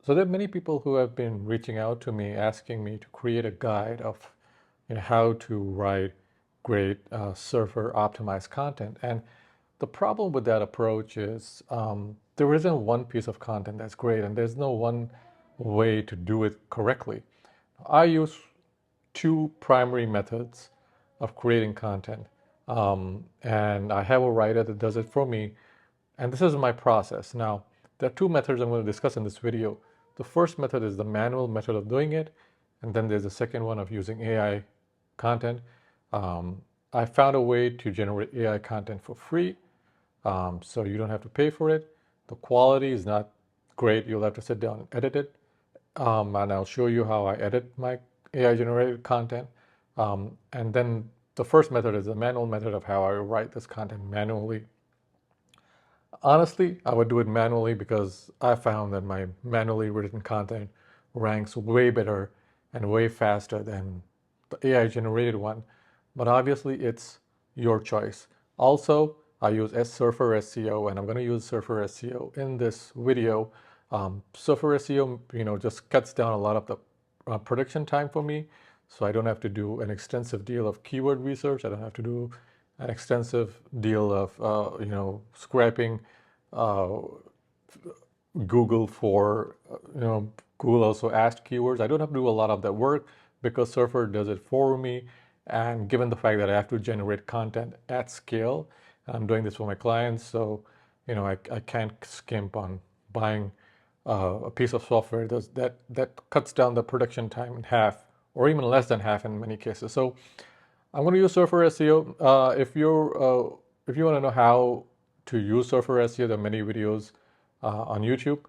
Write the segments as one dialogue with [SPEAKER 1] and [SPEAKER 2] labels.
[SPEAKER 1] So there are many people who have been reaching out to me asking me to create a guide of how to write great server optimized content. And the problem with that approach is there isn't one piece of content that's great, and there's no one way to do it correctly. I use two primary methods of creating content, and I have a writer that does it for me, and this is my process. Now, there are two methods I'm going to discuss in this video. The first method is the manual method of doing it, and then there's the second one of using AI content. I found a way to generate AI content for free, so you don't have to pay for it. The quality is not great. You'll have to sit down and edit it, and I'll show you how I edit my AI generated content. And then the first method is the manual method of how I write this content manually. Honestly, I would do it manually because I found that my manually written content ranks way better and way faster than the AI generated one. But obviously, it's your choice. Also, I use Surfer SEO, and I'm going to use Surfer SEO in this video. Surfer SEO, just cuts down a lot of the production time for me, so I don't have to do an extensive deal of keyword research. I don't have to do an extensive deal of scraping Google for Google also asked keywords. I don't have to do a lot of that work because Surfer does it for me. And given the fact that I have to generate content at scale, I'm doing this for my clients, so I can't skimp on buying a piece of software that cuts down the production time in half, or even less than half in many cases. So I'm going to use Surfer SEO. If you want to know how to use Surfer SEO, there are many videos on YouTube.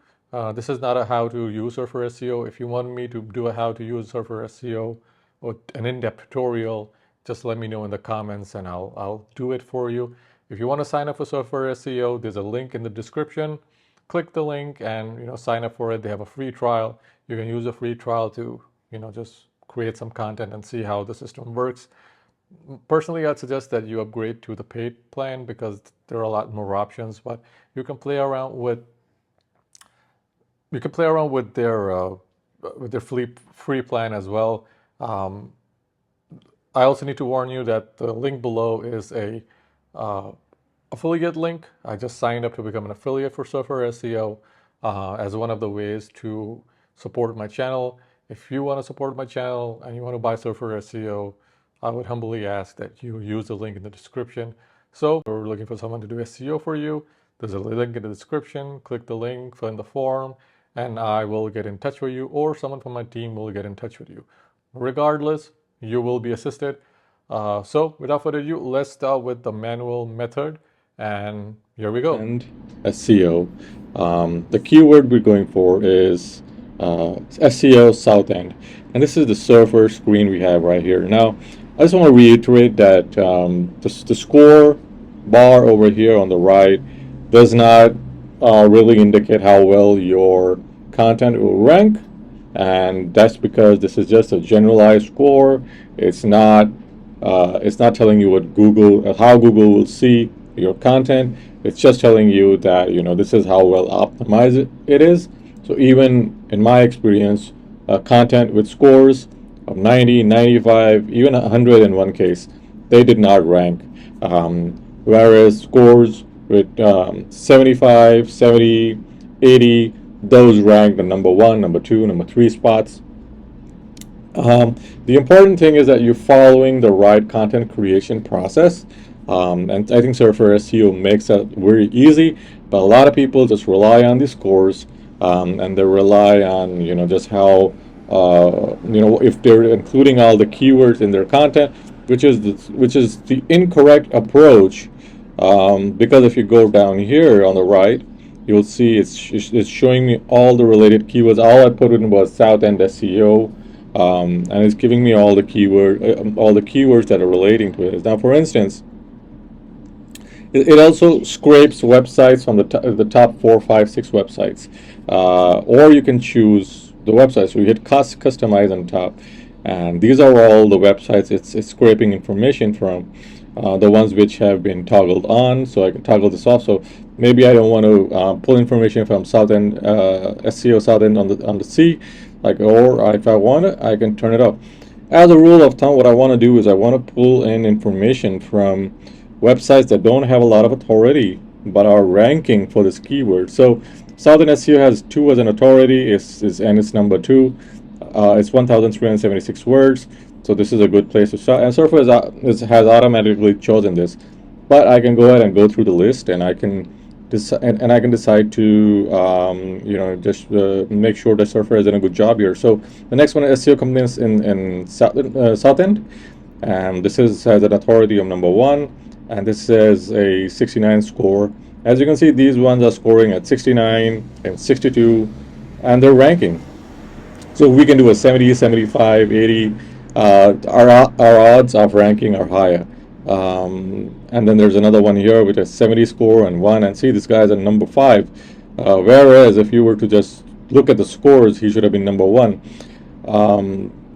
[SPEAKER 1] This is not a how to use Surfer SEO. If you want me to do a how to use Surfer SEO or an in-depth tutorial, just let me know in the comments and I'll do it for you. If you want to sign up for Surfer SEO, there's a link in the description. Click the link and sign up for it. They have a free trial. You can use a free trial to just create some content and see how the system works. Personally, I'd suggest that you upgrade to the paid plan because there are a lot more options, but you can play around with their free plan as well. I also need to warn you that the link below is a affiliate link. I just signed up to become an affiliate for Surfer SEO as one of the ways to support my channel. If you want to support my channel and you want to buy Surfer SEO, I would humbly ask that you use the link in the description. So if you're looking for someone to do SEO for you, there's a link in the description. Click the link, fill in the form, and I will get in touch with you, or someone from my team will get in touch with you. Regardless, you will be assisted. So without further ado, let's start with the manual method, and here we go. And SEO. The keyword we're going for is SEO South End, and this is the Surfer screen we have right here. Now, I just want to reiterate that the score bar over here on the right does not really indicate how well your content will rank, and that's because this is just a generalized score. It's not telling you what how Google will see your content. It's just telling you that this is how well optimized it is. So even in my experience, content with scores of 90, 95, even 100 in one case, they did not rank. Whereas scores with 75, 70, 80, those rank the number 1, number 2, number 3 spots. The important thing is that you're following the right content creation process. And I think Surfer SEO makes that very easy, but a lot of people just rely on the scores, and they rely on just how if they're including all the keywords in their content, which is the incorrect approach, because if you go down here on the right, you'll see it's showing me all the related keywords. All I put in was South End SEO, and it's giving me all the keywords that are relating to it. Now, for instance, it also scrapes websites from the top 4, 5, 6 websites, or you can choose the website. So you hit customize on top, and these are all the websites it's scraping information from. the ones which have been toggled on, so I can toggle this off. So maybe I don't want to pull information from South End, SEO South End on the C, like, or if I want it, I can turn it off. As a rule of thumb, what I want to do is I want to pull in information from websites that don't have a lot of authority but are ranking for this keyword. So Southern SEO has 2 as an authority, and it's number 2. It's 1,376 words, so this is a good place to start. And Surfer has automatically chosen this, but I can go ahead and go through the list, and I can decide to just make sure that Surfer has done a good job here. So the next one is SEO Content in South End, and this has an authority of number 1, and this says a 69 score. As you can see, these ones are scoring at 69 and 62, and they're ranking. So we can do a 70, 75, 80. Our odds of ranking are higher. And then there's another one here with a 70 score and 1. And see, this guy's at number 5. Whereas if you were to just look at the scores, he should have been number 1.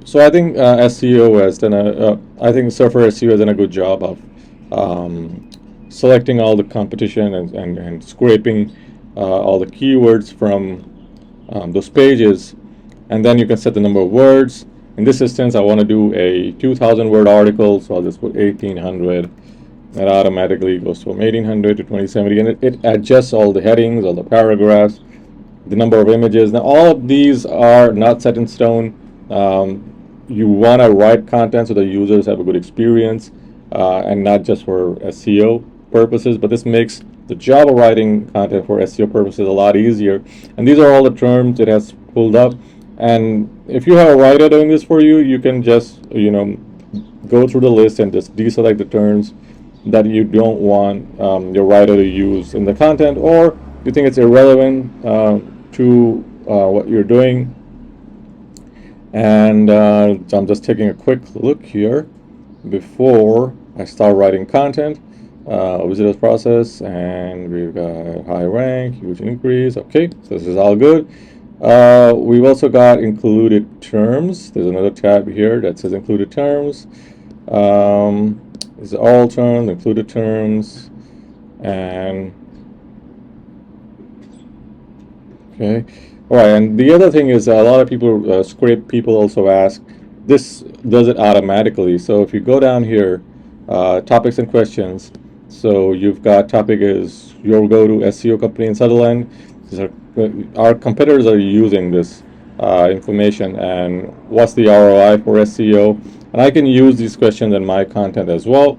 [SPEAKER 1] So I think SEO has done I think Surfer SEO has done a good job of selecting all the competition and scraping all the keywords from those pages. And then you can set the number of words. In this instance, I want to do a 2,000 word article, so I'll just put 1,800. That automatically goes from 1,800 to 2070, and it adjusts all the headings, all the paragraphs, the number of images. Now, all of these are not set in stone. You want to write content so the users have a good experience, and not just for SEO purposes, but this makes the job of writing content for SEO purposes a lot easier. And these are all the terms it has pulled up. And if you have a writer doing this for you, you can just go through the list and just deselect the terms that you don't want your writer to use in the content, or you think it's irrelevant to what you're doing. And I'm just taking a quick look here before I start writing content. Visitors process, and we've got high rank, huge increase. Okay, so this is all good. We've also got included terms. There's another tab here that says included terms. It's all terms, included terms, and okay. All right, and the other thing is a lot of people scrape. People also ask, this does it automatically. So if you go down here, topics and questions. So you've got topic is your go-to SEO company in Sutherland. Our competitors are using this information, and what's the ROI for SEO? And I can use these questions in my content as well.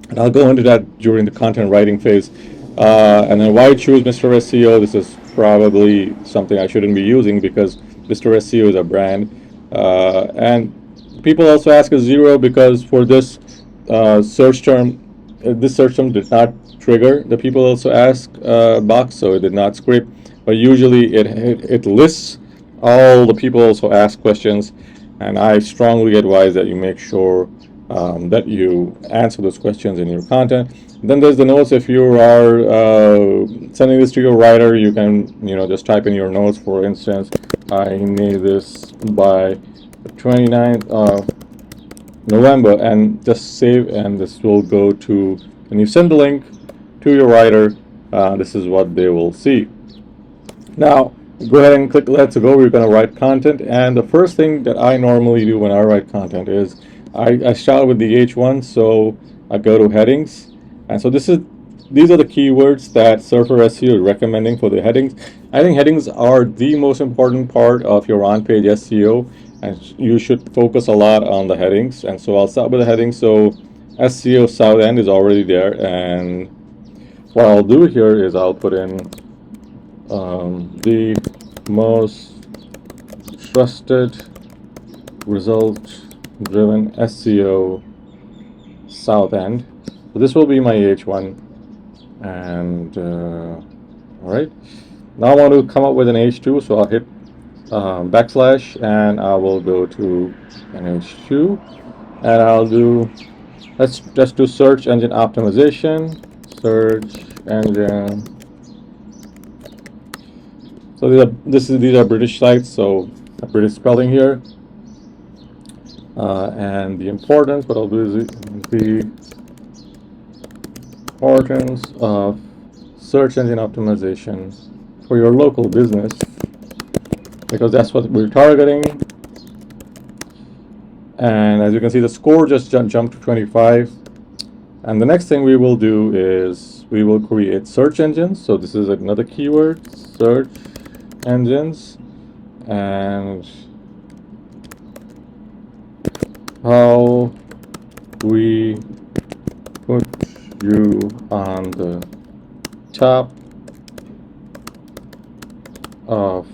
[SPEAKER 1] And I'll go into that during the content writing phase. And then why choose Mr. SEO? This is probably something I shouldn't be using because Mr. SEO is a brand. And people also ask a 0 because for this search term did not trigger the people also ask box, so it did not scrape. But usually it lists all the people also ask questions, and I strongly advise that you make sure that you answer those questions in your content. Then there's the notes. If you are sending this to your writer, you can just type in your notes. For instance, I need this by the 29th of November, and just save, and this will go to, when you send the link to your writer, this is what they will see. Now go ahead and click let's go. We're going to write content, and the first thing that I normally do when I write content is I start with the H1. So I go to headings, and so these are the keywords that Surfer SEO is recommending for the headings. I think headings are the most important part of your on-page SEO, and you should focus a lot on the headings. And so I'll start with the headings. So SEO South End is already there, and what I'll do here is I'll put in the most trusted result-driven SEO South End. So this will be my H1, and all right. Now I want to come up with an H2, so I'll hit backslash, and I will go to an H2, and I'll do, let's just do search engine optimization. Search engine. So these are British sites, so a British spelling here. And the importance, what I'll do is the importance of search engine optimization for your local business, because that's what we're targeting. And as you can see, the score just jumped to 25. And the next thing we will do is we will create search engines. So this is another keyword, search engines, and how we put you on the top of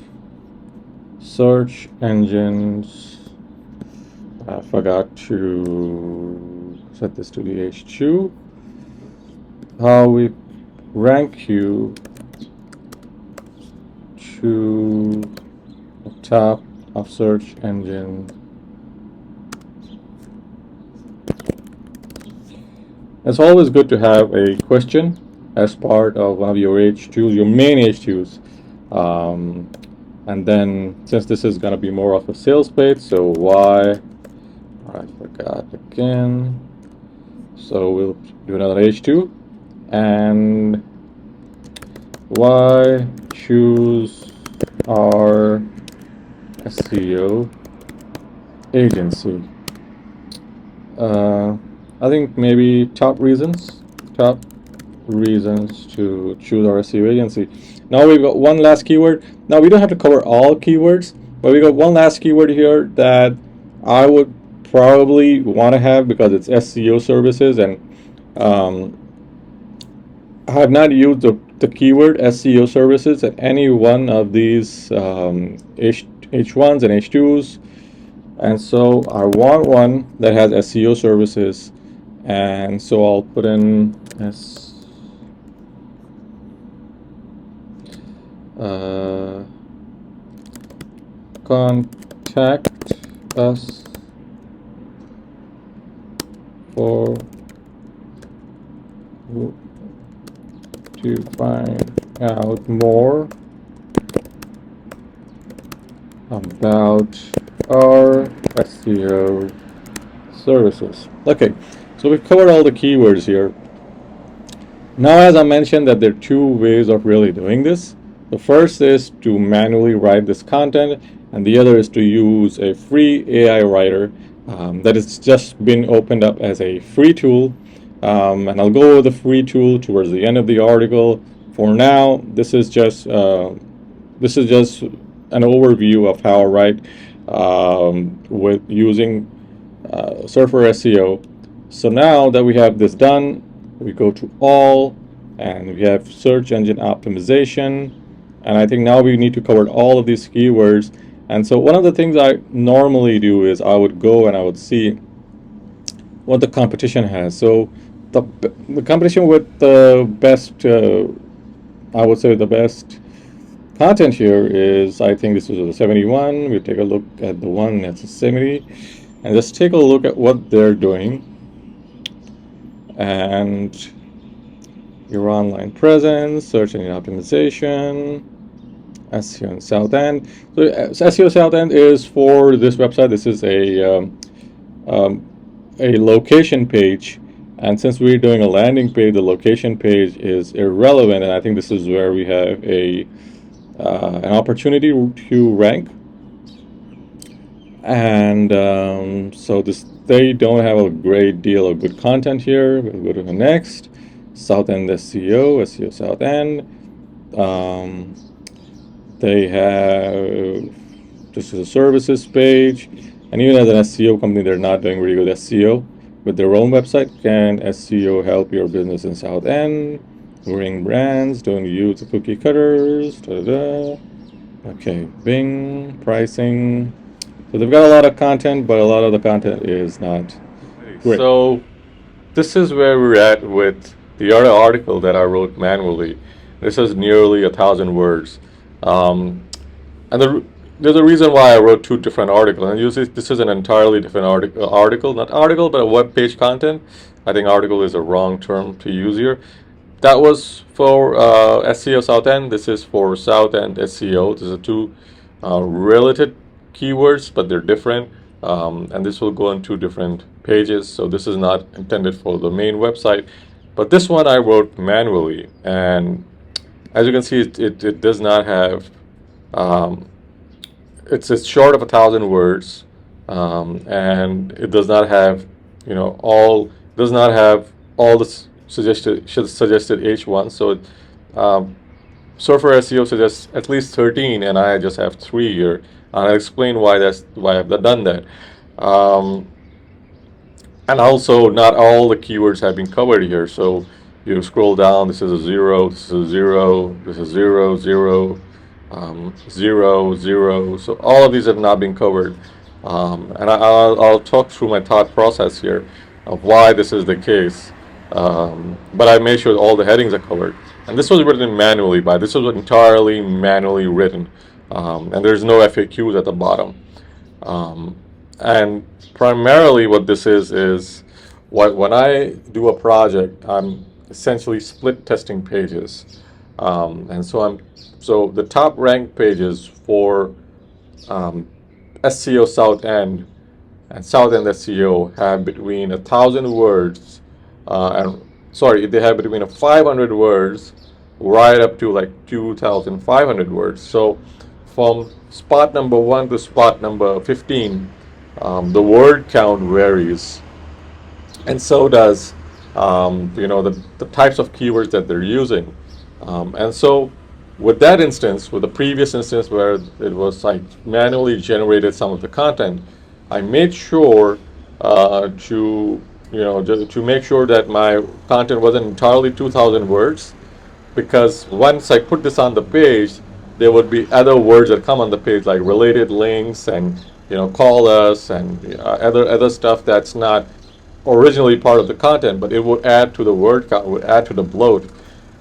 [SPEAKER 1] search engines. I forgot to set this to the H2. How we rank you to the top of search engine. It's always good to have a question as part of one of your H2s, your main H2s. And then, since this is going to be more of a sales page, so why, I forgot again. So we'll do another H2. And why choose our SEO agency? I think maybe top reasons to choose our SEO agency. Now we've got one last keyword. Now we don't have to cover all keywords, but we got one last keyword here that I would probably want to have because it's SEO services, and I have not used the keyword SEO services at any one of these H1s and H2s. And so I want one that has SEO services, and so I'll put in contact us for to find out more about our SEO services. Okay, so we've covered all the keywords here. Now, as I mentioned, that there are two ways of really doing this. The first is to manually write this content, and the other is to use a free AI writer that has just been opened up as a free tool. And I'll go over the free tool towards the end of the article. For now, this is just an overview of how I write with using Surfer SEO. So now that we have this done, we go to all, and we have search engine optimization. And I think now we need to cover all of these keywords. And so one of the things I normally do is I would go and I would see what the competition has. So the competition with the best, I would say the best content here is, I think this is a 71. We take a look at the one that's a 70, and just take a look at what they're doing. And your online presence, search engine optimization, SEO in South End. So SEO South End is for this website. This is a location page, and since we're doing a landing page, the location page is irrelevant. And I think this is where we have an opportunity to rank. And so they don't have a great deal of good content here. We'll go to the next. South End SEO South End. They have, this is a services page, and even as an SEO company, they're not doing really good SEO with their own website. Can SEO help your business in South End? Ring brands, don't use the cookie cutters. Okay, Bing, pricing. So they've got a lot of content, but a lot of the content is not great. So this is where we're at with the other article that I wrote manually. This is nearly 1,000 words. And there's a reason why I wrote two different articles. And usually this is an entirely different article, not article, but a web page content. I think article is a wrong term to use here. That was for SEO South End. This is for South End SEO. These are two related keywords, but they're different. And this will go on two different pages. So this is not intended for the main website, But this one I wrote manually, and as you can see, it does not have, um, it's short of 1,000 words, and it does not have, does not have all the suggested H1. So Surfer SEO suggests at least 13, and I just have 3 here. And I'll explain why I've done that. And also, not all the keywords have been covered here. So you scroll down, this is a 0, this is a 0, this is 0, 0, 0, 0. So all of these have not been covered. And I'll talk through my thought process here of why this is the case. But I made sure all the headings are covered. And this was written manually. This was entirely manually written. And there's no FAQs at the bottom. And primarily what this is when I do a project, I'm essentially split testing pages. And so the top ranked pages for SEO South End and South End SEO have between 1,000 words they have between 500 words right up to like 2,500 words. So from spot number 1 to spot number 15, the word count varies, and so does the types of keywords that they're using. And so with that instance, with the previous instance where it was I manually generated some of the content, I made sure to make sure that my content wasn't entirely 2,000 words, because once I put this on the page, there would be other words that come on the page, like related links and call us and other stuff that's not originally part of the content, but it would add to the word count, would add to the bloat.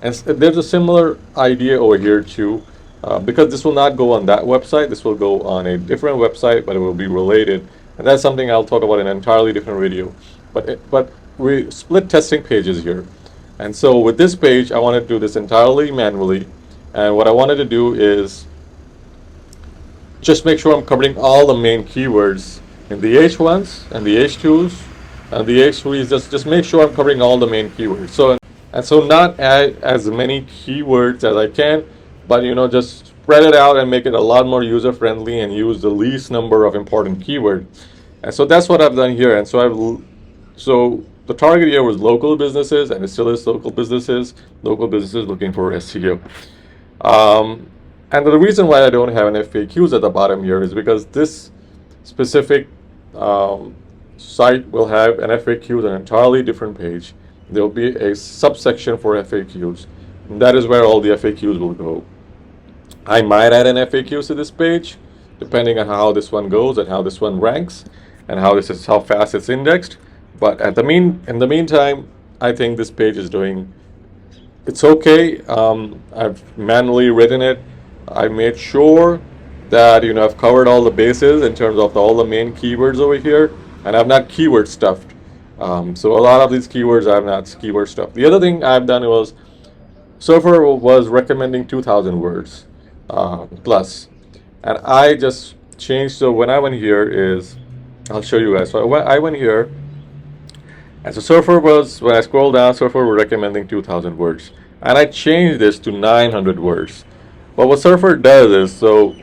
[SPEAKER 1] And there's a similar idea over here too, because this will not go on that website. This will go on a different website, but it will be related, and that's something I'll talk about in an entirely different video. But we split testing pages here, and so with this page, I wanted to do this entirely manually, and what I wanted to do is just make sure I'm covering all the main keywords in the H1s and the H2s and the H3s. Just make sure I'm covering all the main keywords. So not add as many keywords as I can, but just spread it out and make it a lot more user friendly and use the least number of important keywords. And so that's what I've done here. And so the target here was local businesses, and it still is local businesses looking for SEO. And the reason why I don't have an FAQs at the bottom here is because this specific site will have an FAQs on an entirely different page. There will be a subsection for FAQs, and that is where all the FAQs will go. I might add an FAQs to this page, depending on how this one goes and how this one ranks, and how fast it's indexed. But in the meantime, I think this page is it's okay. I've manually written it. I made sure that I've covered all the bases in terms of all the main keywords over here, and I've not keyword stuffed. So a lot of these keywords I've not keyword stuffed. The other thing I've done was Surfer was recommending 2,000 words plus, and I just changed. So when I went here I'll show you guys. So I went here, and so Surfer when I scroll down, Surfer were recommending 2,000 words, and I changed this to 900 words. But what Surfer does is, so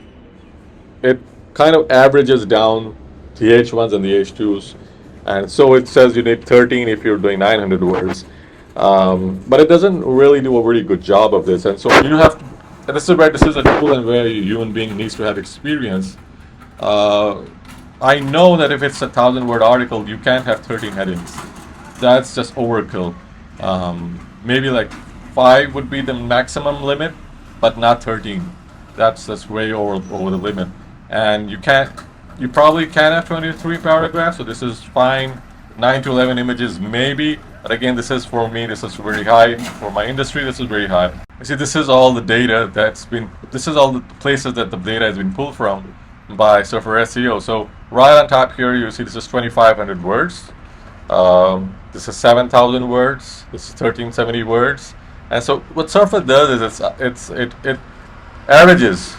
[SPEAKER 1] it kind of averages down the H1s and the H2s, and so it says you need 13 if you're doing 900 words. But it doesn't really do a really good job of this, and so you have to, and this is a tool and where a human being needs to have experience. I know that if it's a 1,000-word article, you can't have 13 headings. That's just overkill. Maybe like 5 would be the maximum limit, but not 13. That's way over the limit. And you probably can have 23 paragraphs, so this is fine. 9 to 11 images maybe, but again, this is for me, this is very high. For my industry, this is very high. You see, this is all the data this is all the places that the data has been pulled from by Surfer SEO. So right on top here, you see this is 2,500 words. This is 7,000 words. This is 1,370 words. And so what Surfer does is it averages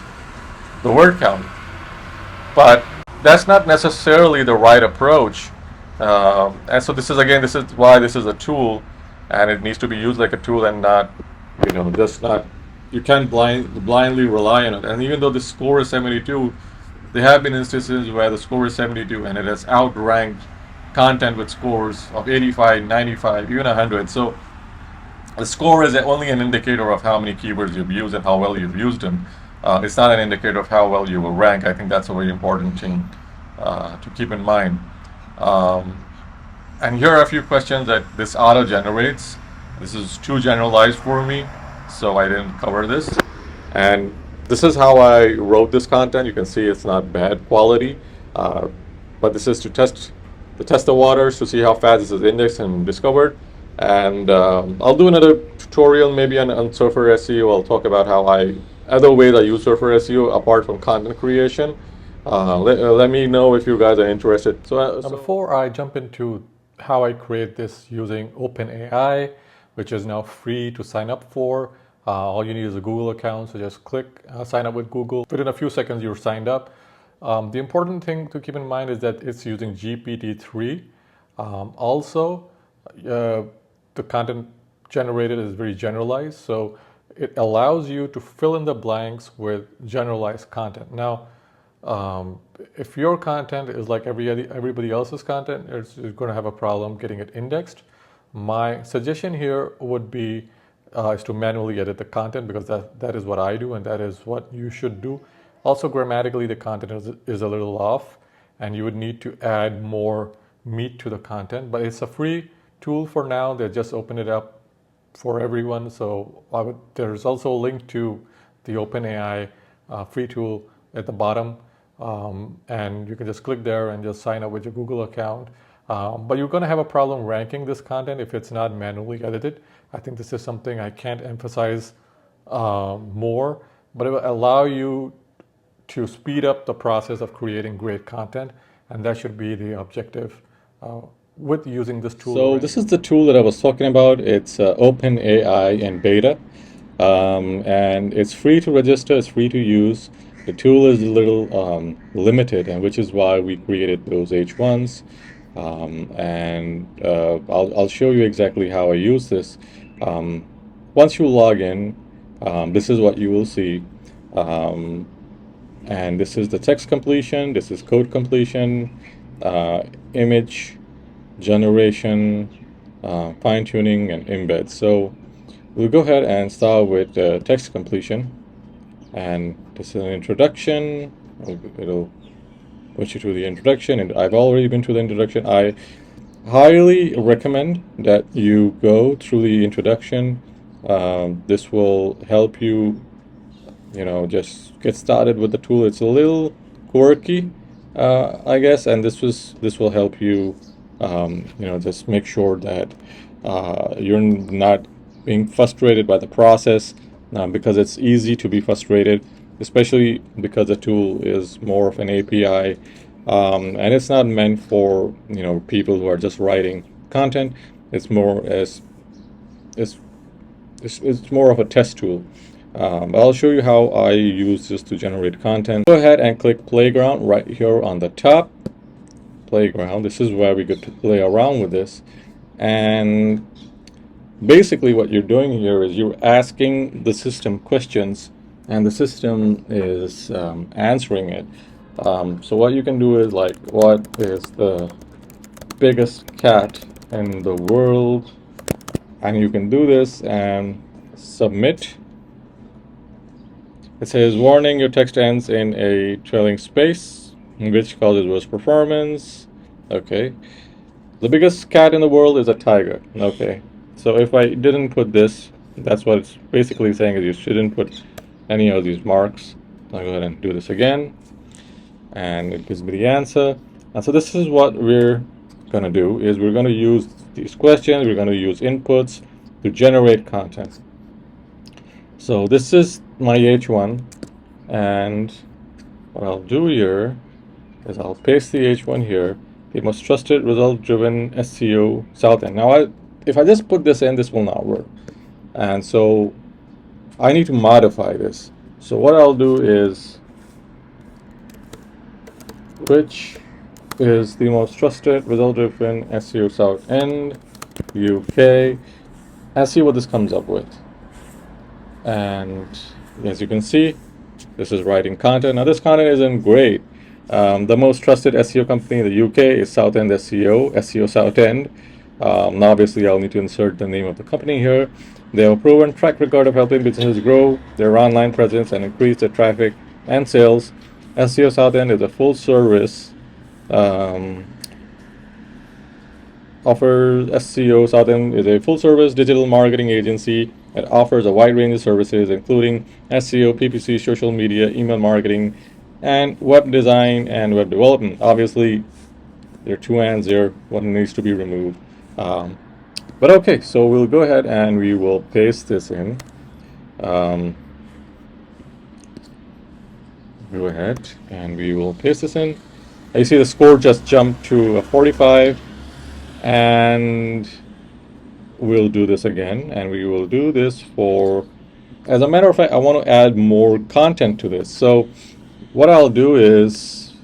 [SPEAKER 1] the word count, but that's not necessarily the right approach. And so this is why this is a tool. and it needs to be used like a tool and not, just not. You can't blindly rely on it. And even though the score is 72, there have been instances where the score is 72 and it has outranked content with scores of 85, 95, even 100. So the score is only an indicator of how many keywords you've used and how well you've used them. It's not an indicator of how well you will rank. I think that's a very important thing to keep in mind. Um, and here are a few questions that this auto generates. This is too generalized for me, so I didn't cover this. And this is how I wrote this content. You can see it's not bad quality, uh, but this is to test the waters to see how fast this is indexed and discovered. And I'll do another tutorial maybe on Surfer SEO. I'll talk about how other ways I use Surfer SEO apart from content creation. Let me know if you guys are interested. So before I jump into how I create this using OpenAI, which is now free to sign up for, all you need is a Google account. So just click sign up with Google. Within a few seconds, you're signed up. The important thing to keep in mind is that it's using GPT-3. Also, the content generated is very generalized, so it allows you to fill in the blanks with generalized content. Now, if your content is like everybody else's content, you're going to have a problem getting it indexed. My suggestion here would be is to manually edit the content, because that is what I do and that is what you should do. Also, grammatically, the content is a little off and you would need to add more meat to the content, but it's a free tool for now. They just open it up for everyone. So there's also a link to the OpenAI free tool at the bottom, and you can just click there and just sign up with your Google account. But you're going to have a problem ranking this content if it's not manually edited. I think this is something I can't emphasize more, but it will allow you to speed up the process of creating great content, and that should be the objective with using this tool. So this is the tool that I was talking about. It's OpenAI in beta, and it's free to register. It's free to use. The tool is a little limited, and which is why we created those H1s. And I'll show you exactly how I use this. Once you log in, this is what you will see. And this is the text completion, this is code completion, image generation, fine-tuning, and embed. So we'll go ahead and start with text completion. And this is an introduction. It'll push you to the introduction, and I've already been to the introduction. I highly recommend that you go through the introduction. This will help you just get started with the tool. It's a little quirky, I guess, and this will help you, just make sure that you're not being frustrated by the process, because it's easy to be frustrated, especially because the tool is more of an API, and it's not meant for people who are just writing content. It's more it's more of a test tool. I'll show you how I use this to generate content. Go ahead and click Playground right here on the top. Playground. This is where we get to play around with this. And basically what you're doing here is you're asking the system questions, and the system is answering it. So what you can do is like, what is the biggest cat in the world? And you can do this and submit. It says, warning, your text ends in a trailing space, which causes worse performance. Okay. The biggest cat in the world is a tiger. Okay. So if I didn't put this, that's what it's basically saying, is you shouldn't put any of these marks. I'll go ahead and do this again. And it gives me the answer. And so this is what we're going to do, is we're going to use these questions, we're going to use inputs to generate content. So this is my H1, and what I'll do here is I'll paste the H1 here. The most trusted result-driven SEO South End. Now, if I just put this in, this will not work, and so I need to modify this. So what I'll do is, which is the most trusted result-driven SEO South End, UK. and see what this comes up with. And as you can see, this is writing content. Now this content isn't great. The most trusted SEO company in the UK is Southend SEO, SEO Southend. Now obviously I'll need to insert the name of the company here. They have a proven track record of helping businesses grow their online presence and increase their traffic and sales. SEO Southend is a full service SEO Southern is a full-service digital marketing agency that offers a wide range of services, including SEO, PPC, social media, email marketing, and web design and web development. Obviously, there are two ands there. One needs to be removed. But okay, so we'll go ahead and we will paste this in. Go ahead and we will paste this in. You see the score just jumped to a 45. And we'll do this again, and we will do this for, as a matter of fact, I want to add more content to this. So what I'll do is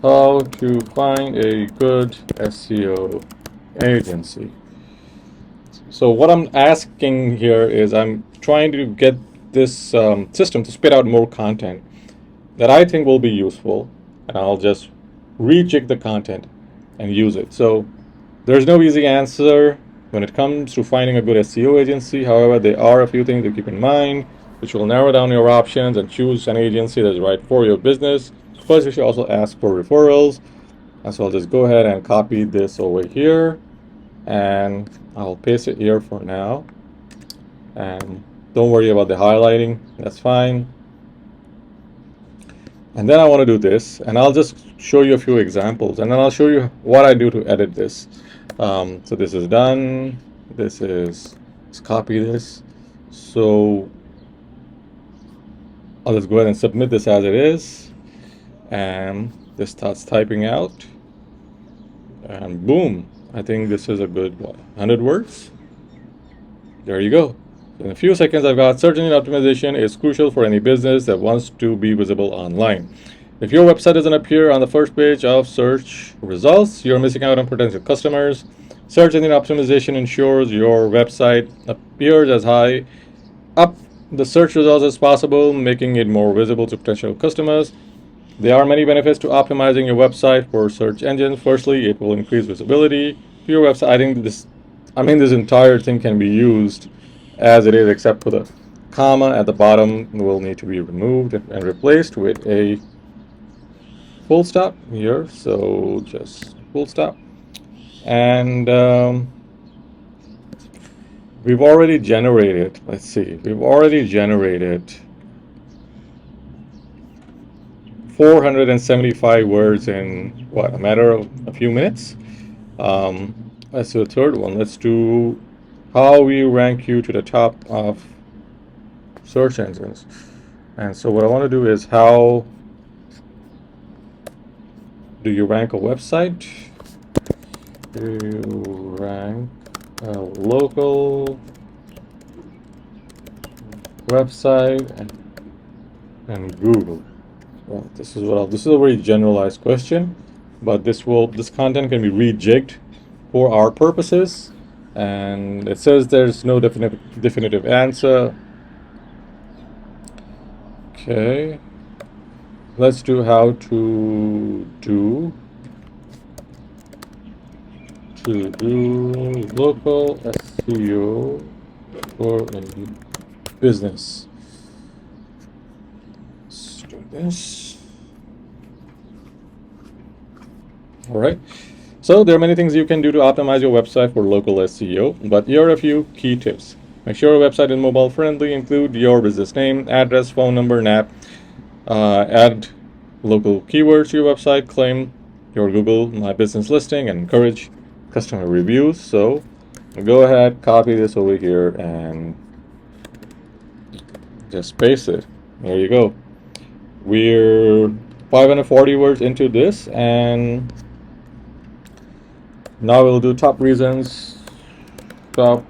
[SPEAKER 1] how to find a good SEO agency. So what I'm asking here is I'm trying to get this system to spit out more content that I think will be useful, and I'll just rejig the content and use it. So there's no easy answer when it comes to finding a good SEO agency. However, there are a few things to keep in mind, which will narrow down your options and choose an agency that's right for your business. First, you should also ask for referrals. And so I'll just go ahead and copy this over here, and I'll paste it here for now. And don't worry about the highlighting, that's fine. And then I want to do this, and I'll just show you a few examples, and then I'll show you what I do to edit this. So this is done. Let's copy this. So I'll just go ahead and submit this as it is, and this starts typing out, and boom, I think this is a good 100 words. There you go. In a few seconds, I've got search engine optimization is crucial for any business that wants to be visible online. If your website doesn't appear on the first page of search results, you're missing out on potential customers. Search engine optimization ensures your website appears as high up the search results as possible, making it more visible to potential customers. There are many benefits to optimizing your website for search engines. Firstly, it will increase visibility to your website. I think this entire thing can be used as it is, except for the comma at the bottom will need to be removed and replaced with a full stop here. So just full stop. And we've already generated, let's see, we've already generated 475 words in what, a matter of a few minutes. Let's do a third one. Let's do how we rank you to the top of search engines. And so what I want to do is, how do you rank a website? Do you rank a local website and Google? Well, this is a very generalized question, but this content can be rejigged for our purposes. And it says there's no definitive answer. Okay, let's do how to do local SEO for a business. Let's do this. All right. So there are many things you can do to optimize your website for local SEO, but here are a few key tips. Make sure your website is mobile friendly. Include your business name, address, phone number, and app. Add local keywords to your website. Claim your Google My Business listing and encourage customer reviews. So go ahead, copy this over here and just paste it. There you go. We're 540 words into this, and now we'll do top reasons to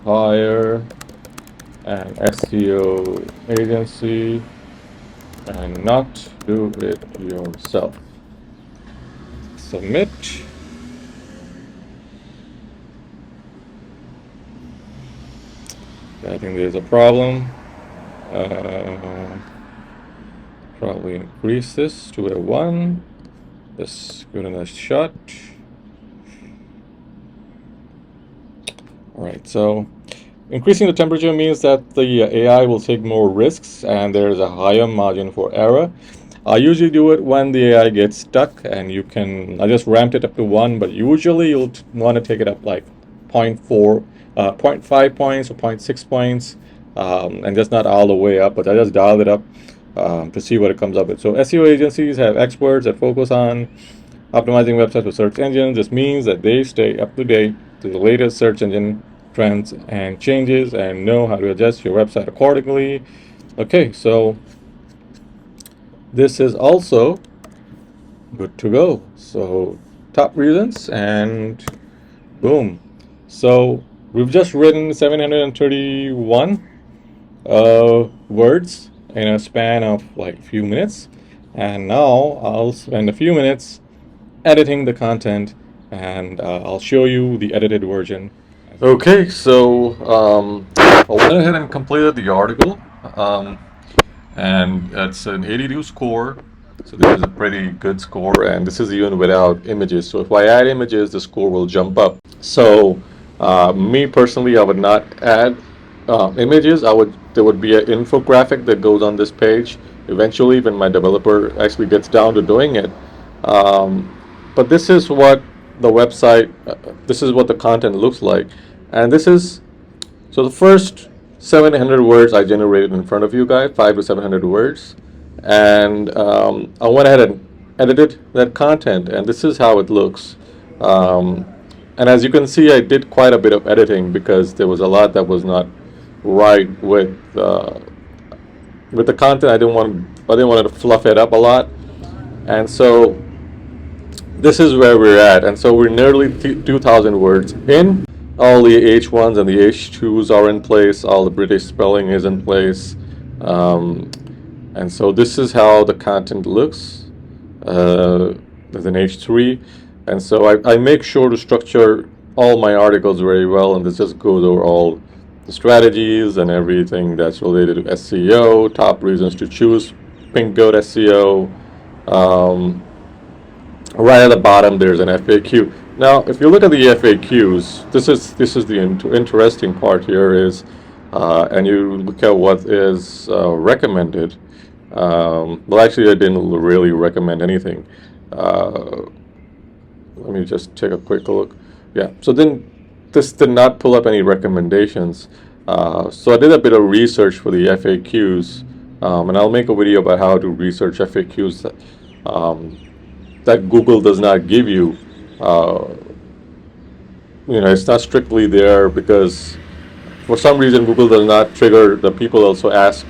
[SPEAKER 1] hire an SEO agency and not do it yourself. Submit. I think there's a problem. Probably increase this to a 1. Let's give it a nice shot. All right, so increasing the temperature means that the AI will take more risks and there's a higher margin for error. I usually do it when the AI gets stuck, and I just ramped it up to 1, but usually you'll want to take it up like 0.4, 0.5 points or 0.6 points, and just not all the way up, but I just dialed it up to see what it comes up with. So SEO agencies have experts that focus on optimizing websites for search engines. This means that they stay up to date to the latest search engine trends and changes and know how to adjust your website accordingly. Okay, so this is also good to go. So top reasons, and boom. So we've just written 731 words in a span of like a few minutes, and now I'll spend a few minutes editing the content, and I'll show you the edited version. Okay, so I went ahead and completed the article, and it's an 82 score, so this is a pretty good score, and this is even without images. So if I add images, the score will jump up. So me personally, I would not add images. There would be an infographic that goes on this page eventually when my developer actually gets down to doing it. But this is what the website, this is what the content looks like, and this is, so the first 700 words I generated in front of you guys, 500 to 700 words, and I went ahead and edited that content, and this is how it looks. And as you can see, I did quite a bit of editing because there was a lot that was not right with the content. I didn't want to fluff it up a lot, and so this is where we're at. And so we're nearly 2,000 words in. All the H1s and the H2s are in place. All the British spelling is in place. And so this is how the content looks. There's an H3. And so I make sure to structure all my articles very well. And this just goes over all the strategies and everything that's related to SEO, top reasons to choose Pink Goat SEO. Right at the bottom, there's an FAQ. Now, if you look at the FAQs, this is the interesting part here is, and you look at what is recommended. Well, actually, I didn't really recommend anything. Let me just take a quick look. Yeah, so then this did not pull up any recommendations. So I did a bit of research for the FAQs, and I'll make a video about how to research FAQs that Google does not give you. It's not strictly there because for some reason Google does not trigger the people also ask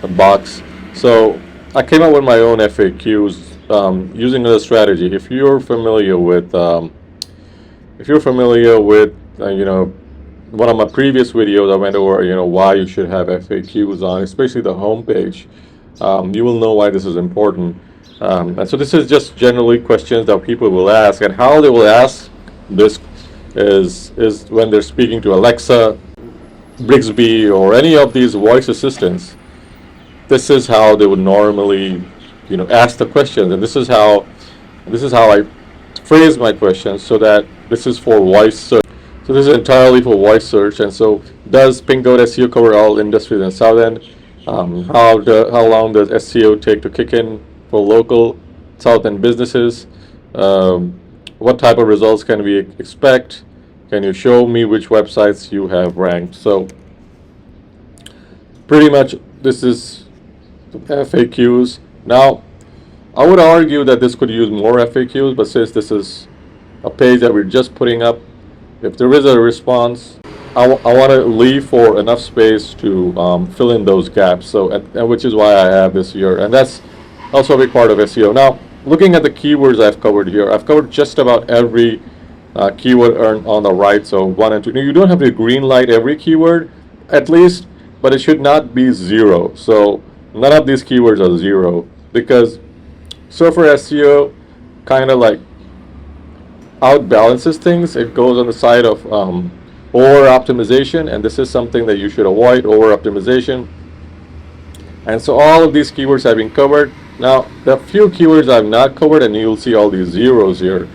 [SPEAKER 1] a box. So I came up with my own FAQs using a strategy. If you're familiar with one of my previous videos, I went over why you should have FAQs on, especially the home page. You will know why this is important. And so this is just generally questions that people will ask, and how they will ask this is when they're speaking to Alexa, Bixby, or any of these voice assistants. This is how they would normally, ask the questions, and this is how I phrase my questions, so that this is for voice search. So this is entirely for voice search. And so, does Pink Goat SEO cover all industries in South End? How long does SEO take to kick in for local South End businesses? What type of results can we expect? Can you show me which websites you have ranked? So pretty much this is FAQs. Now, I would argue that this could use more FAQs, but since this is a page that we're just putting up, if there is a response, I want to leave for enough space to fill in those gaps. So, and which is why I have this here, and that's also a big part of SEO. Now, looking at the keywords I've covered here, I've covered just about every keyword on the right. So 1 and 2. Now, you don't have to green light every keyword, at least, but it should not be 0. So none of these keywords are 0, because Surfer SEO kind of like outbalances things. It goes on the side of over optimization, and this is something that you should avoid, over optimization. And so all of these keywords have been covered. Now, the few keywords I've not covered, and you'll see all these zeros here.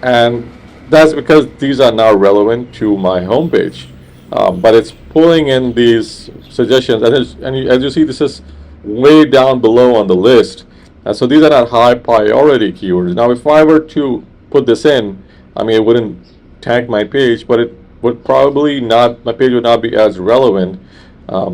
[SPEAKER 1] And that's because these are not relevant to my homepage. But it's pulling in these suggestions. As you see, this is way down below on the list. And so these are not high priority keywords. Now, if I were to put this in, I mean, it wouldn't tank my page, but it would probably not, my page would not be as relevant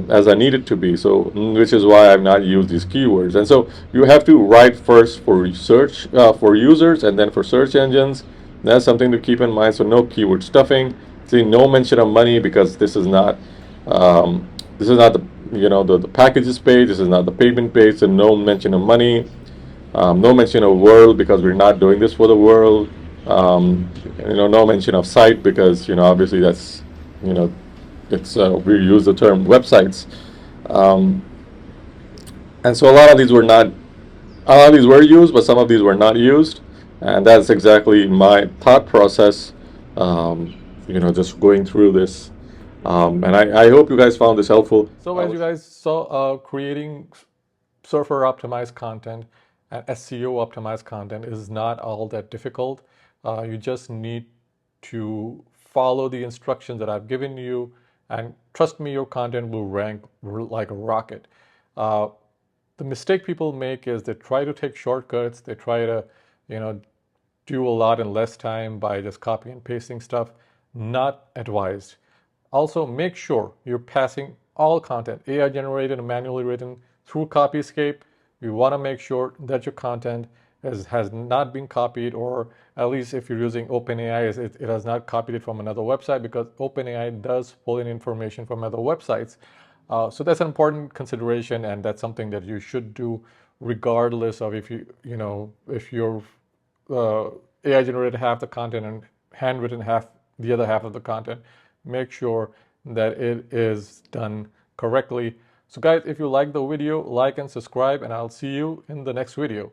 [SPEAKER 1] as I need it to be. So, which is why I've not used these keywords. And so you have to write first for research, for users, and then for search engines. That's something to keep in mind. So no keyword stuffing. See, no mention of money, because this is not the the packages page. This is not the payment page. So no mention of money. No mention of world, because we're not doing this for the world. No mention of site, because obviously that's it's we use the term websites, and so a lot of these were used, but some of these were not used, and that's exactly my thought process. Just going through this, and I hope you guys found this helpful. So as you guys saw, creating surfer optimized content and SEO optimized content is not all that difficult. You just need to follow the instructions that I've given you, and trust me, your content will rank like a rocket. The mistake people make is they try to take shortcuts. They try to, do a lot in less time by just copy and pasting stuff. Not advised. Also, make sure you're passing all content, AI generated and manually written, through Copyscape. You want to make sure that your content has not been copied, or at least if you're using OpenAI, it has not copied it from another website, because OpenAI does pull in information from other websites. So that's an important consideration, and that's something that you should do regardless of if if you're AI generated half the content and handwritten the other half of the content. Make sure that it is done correctly. So guys, if you like the video, like and subscribe, and I'll see you in the next video.